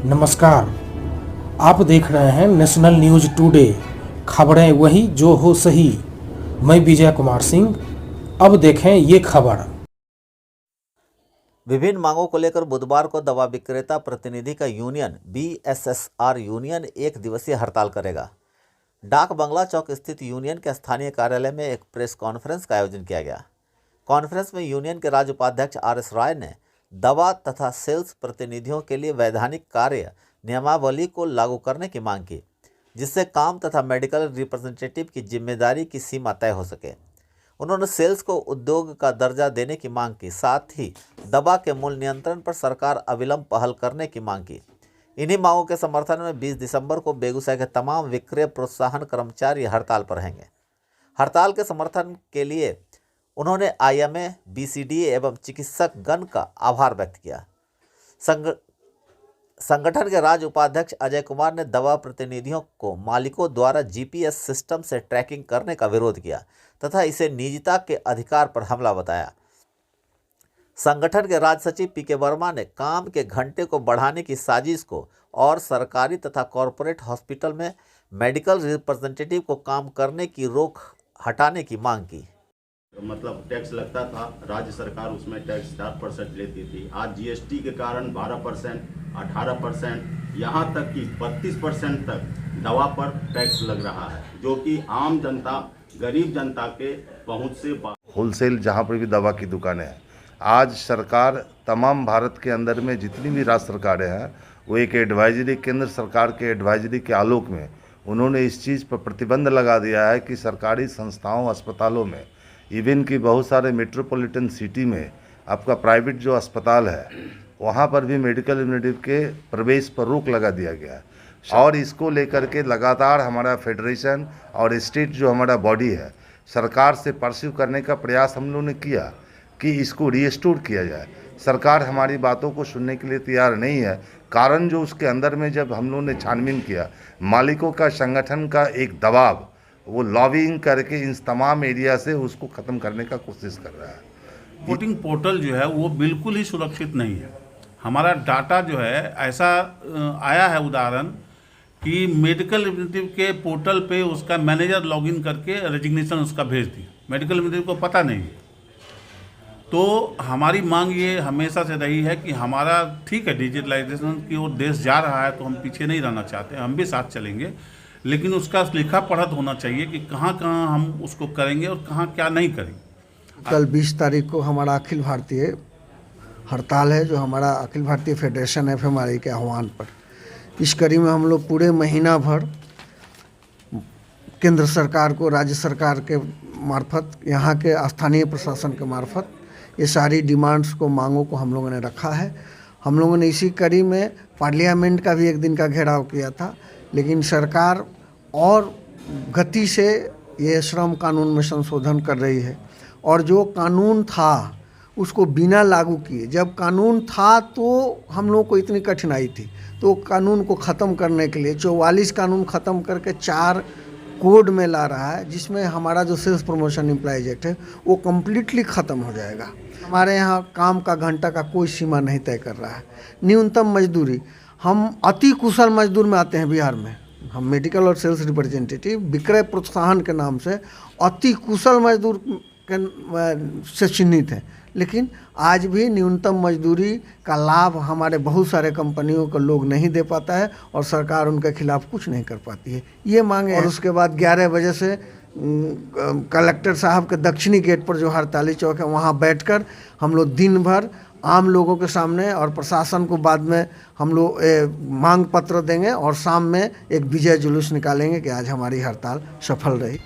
नमस्कार, आप देख रहे हैं नेशनल न्यूज़ टुडे। खबरें वही जो हो सही। मैं विजय कुमार सिंह। अब देखें ये खबर। विभिन्न मांगों को लेकर बुधवार को दवा विक्रेता प्रतिनिधि का यूनियन BSSR यूनियन एक दिवसीय हड़ताल करेगा। डाक बंगला चौक स्थित यूनियन के स्थानीय कार्यालय में एक प्रेस कॉन्फ्रेंस का आयोजन किया गया। कॉन्फ्रेंस में यूनियन के राज्य उपाध्यक्ष RS राय ने दवा तथा सेल्स प्रतिनिधियों के लिए वैधानिक कार्य नियमावली को लागू करने की मांग की, जिससे काम तथा मेडिकल रिप्रेजेंटेटिव की जिम्मेदारी की सीमा तय हो सके। उन्होंने सेल्स को उद्योग का दर्जा देने की मांग की, साथ ही दवा के मूल्य नियंत्रण पर सरकार अविलंब पहल करने की मांग की। इन्हीं मांगों के समर्थन में 20 दिसंबर को बेगूसराय के तमाम विक्रय प्रोत्साहन कर्मचारी हड़ताल पर रहेंगे। हड़ताल के समर्थन के लिए उन्होंने IMA, BCDA एवं चिकित्सक गण का आभार व्यक्त किया। संगठन के राज्य उपाध्यक्ष अजय कुमार ने दवा प्रतिनिधियों को मालिकों द्वारा GPS सिस्टम से ट्रैकिंग करने का विरोध किया तथा इसे निजता के अधिकार पर हमला बताया। संगठन के राज्य सचिव PK वर्मा ने काम के घंटे को बढ़ाने की साजिश को और सरकारी तथा कॉरपोरेट हॉस्पिटल में मेडिकल रिप्रेजेंटेटिव को काम करने की रोक हटाने की मांग की। मतलब टैक्स लगता था, राज्य सरकार उसमें टैक्स 4% लेती थी। आज GST के कारण 12%, 18%, यहाँ तक कि 32% तक दवा पर टैक्स लग रहा है, जो कि आम जनता, गरीब जनता के पहुंच से होलसेल जहाँ पर भी दवा की दुकानें हैं, आज सरकार तमाम भारत के अंदर में जितनी भी राज्य सरकारें हैं, वो एक एडवाइजरी, केंद्र सरकार के एडवाइजरी के आलोक में उन्होंने इस चीज़ पर प्रतिबंध लगा दिया है कि सरकारी संस्थाओं, अस्पतालों में, इवन कि बहुत सारे मेट्रोपॉलिटन सिटी में आपका प्राइवेट जो अस्पताल है, वहाँ पर भी मेडिकल रिप्रेजेंटेटिव के प्रवेश पर रोक लगा दिया गया है। और इसको लेकर के लगातार हमारा फेडरेशन और स्टेट जो हमारा बॉडी है, सरकार से परस्यू करने का प्रयास हम लोगों ने किया कि इसको रीस्टोर किया जाए। सरकार हमारी बातों को सुनने के लिए तैयार नहीं है। कारण जो उसके अंदर में जब हम लोगों ने छानबीन किया, मालिकों का संगठन का एक दबाव, वो लॉबिंग करके इन तमाम एरिया से उसको ख़त्म करने का कोशिश कर रहा है। वोटिंग पोर्टल जो है वो बिल्कुल ही सुरक्षित नहीं है। हमारा डाटा जो है ऐसा आया है उदाहरण कि मेडिकल रिप्रेजेंटेटिव के पोर्टल पे उसका मैनेजर लॉगिन करके रेजिग्नेशन उसका भेज दिया, मेडिकल रिप्रेजेंटेटिव को पता नहीं है। तो हमारी मांग ये हमेशा से रही है कि हमारा ठीक है, डिजिटलाइजेशन की ओर देश जा रहा है तो हम पीछे नहीं रहना चाहते, हम भी साथ चलेंगे, लेकिन उसका लिखा पढ़त होना चाहिए कि कहाँ कहाँ हम उसको करेंगे और कहाँ क्या नहीं करेंगे। कल 20 तारीख को हमारा अखिल भारतीय हड़ताल है, जो हमारा अखिल भारतीय फेडरेशन FMRI के आह्वान पर। इस कड़ी में हम लोग पूरे महीना भर केंद्र सरकार को, राज्य सरकार के मार्फत, यहाँ के स्थानीय प्रशासन के मार्फत ये सारी डिमांड्स को, मांगों को हम लोगों ने रखा है। हम लोगों ने इसी कड़ी में पार्लियामेंट का भी एक दिन का घेराव किया था, लेकिन सरकार और गति से ये श्रम कानून में संशोधन कर रही है और जो कानून था उसको बिना लागू किए, जब कानून था तो हम लोगों को इतनी कठिनाई थी, तो कानून को ख़त्म करने के लिए 44 कानून ख़त्म करके 4 कोड में ला रहा है, जिसमें हमारा जो सेल्स प्रमोशन एम्प्लॉयज एक्ट है वो कम्प्लीटली ख़त्म हो जाएगा। हमारे यहाँ काम का घंटा का कोई सीमा नहीं तय कर रहा है। न्यूनतम मजदूरी, हम अति कुशल मजदूर में आते हैं बिहार में। हम मेडिकल और सेल्स रिप्रेजेंटेटिव विक्रय प्रोत्साहन के नाम से अति कुशल मजदूर से चिन्हित हैं, लेकिन आज भी न्यूनतम मजदूरी का लाभ हमारे बहुत सारे कंपनियों को लोग नहीं दे पाता है और सरकार उनके खिलाफ कुछ नहीं कर पाती है। ये मांगे और उसके बाद 11 बजे से कलेक्टर साहब के दक्षिणी गेट पर जो हड़ताली चौक है, वहाँ बैठकर हम लोग दिन भर आम लोगों के सामने और प्रशासन को बाद में हम लोग मांग पत्र देंगे और शाम में एक विजय जुलूस निकालेंगे कि आज हमारी हड़ताल सफल रही।